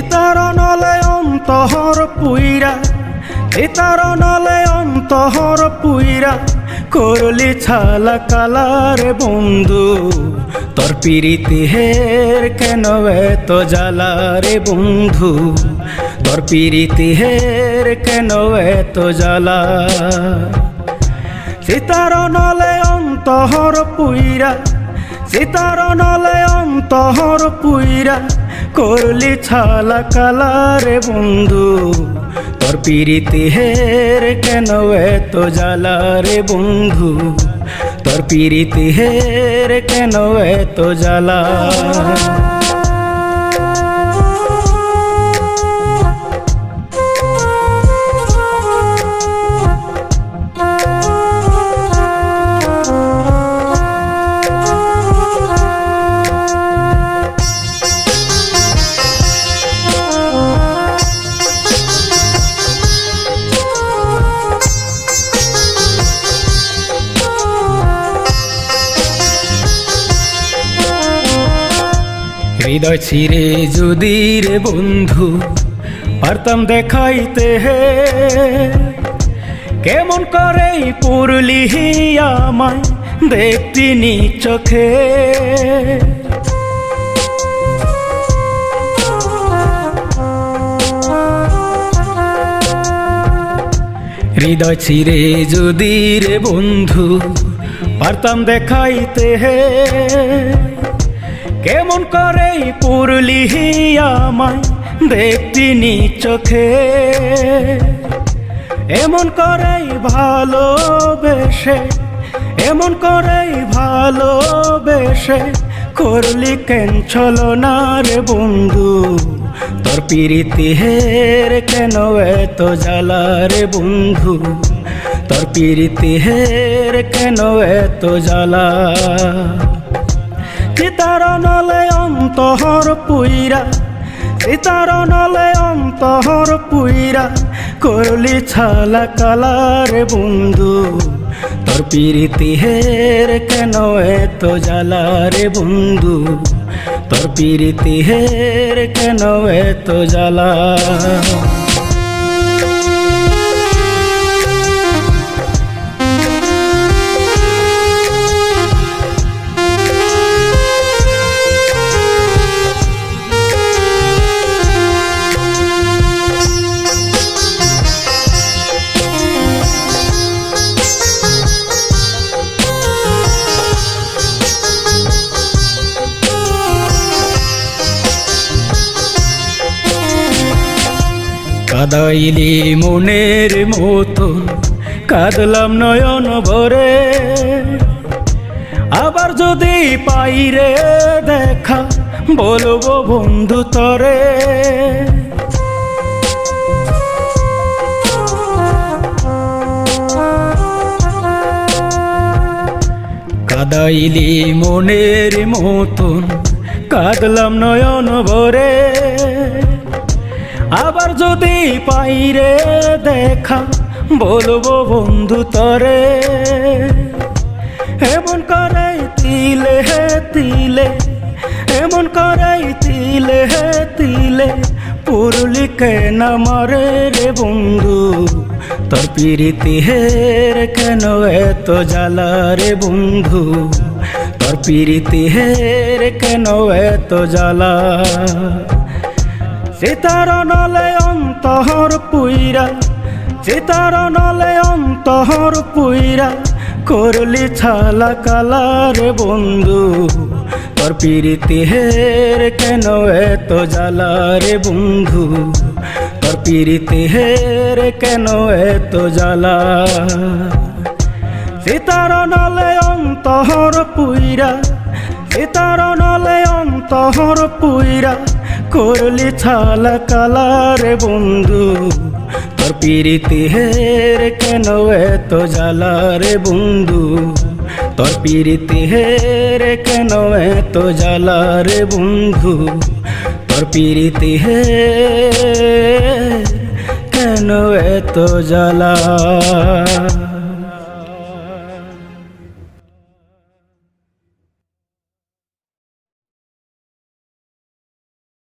চিতার নলে অন্তহর পুইরা, চিতার নলে অন্তহর পুইরা করলি ছালা কালারে বন্ধু। তোর পিরিতি হের কেন এত জ্বালা রে বন্ধু, তোর পিরিতি হের কেন এত জ্বালা। চিতার নলে অন্তহর পুইরা, চিতার নলে অন্তহর পুইরা করলি ছালা কালারে বন্ধু। তোর পিরিতি হের কেন এত জ্বালা রে বন্ধু, তোর পিরিতি হের কেন এত জ্বালা। হৃদয় ছিঁড়ে যদি রে বন্ধু পারতাম দেখাইতে হে, কেমন করে পুরলি আমায় দেখতি নি চোখে। হৃদয় ছিঁড়ে যদি রে বন্ধু পারতাম দেখাইতে হে, কেমন করে পুরলি আমায় দেখতি নি চোখে। এমন করেই ভালোবেসে, এমন করেই ভালোবেসে করলি কেন ছলনা রে বন্ধু। তোর পিরিতি হের কেন এত জ্বালা রে বন্ধু, তোর পিরিতি হের কেন এত জ্বালা। চিতার নলে অন্তহর পুইরা, চিতার নলে অন্তহর পুইরা করলি ছালা কালারে বন্ধু। তোর পিরিতি হের কেন এত জ্বালা রে বন্ধু, তোর পিরিতি হের কেন এত জ্বালা। কাদাইলি মনের মতন কাঁদলাম নয়ন ভরে, আবার যদি পাইরে দেখা বলবো বন্ধু তরে। কাদাইলি মনের মতন কাঁদলাম নয়ন ভরে, আবার যদি পাইরে দেখা বলবো বন্ধু তরে। এমন করে তিলে হে তিলে, এমন করে তিলে হে তিলে পুরলি কেন আমারে রে বন্ধু। তোর পিরিতি হের কেন এত জ্বালা রে বন্ধু, তোর পিরিতি হের কেন এত জ্বালা। চিতার নলে অন্তহর পুইরা, চিতার নলে অন্তহর পুইরা করলি ছালা কালারে বন্ধু। তোর পিরিতি হের কেন এত জ্বালা রে বন্ধু, তোর পিরিতি হের কেন এত জ্বালা। চিতার নলে অন্তহর পুইরা, চিতার নলে অন্তহর পুইরা করলি ছালা কালারে বন্ধু। তোর পিরিতি হের কেন এত জ্বালা রে বন্ধু, তোর পিরিতি হের কেন এত জ্বালা রে বন্ধু, তোর পিরিতি হের কেন এত জ্বালা।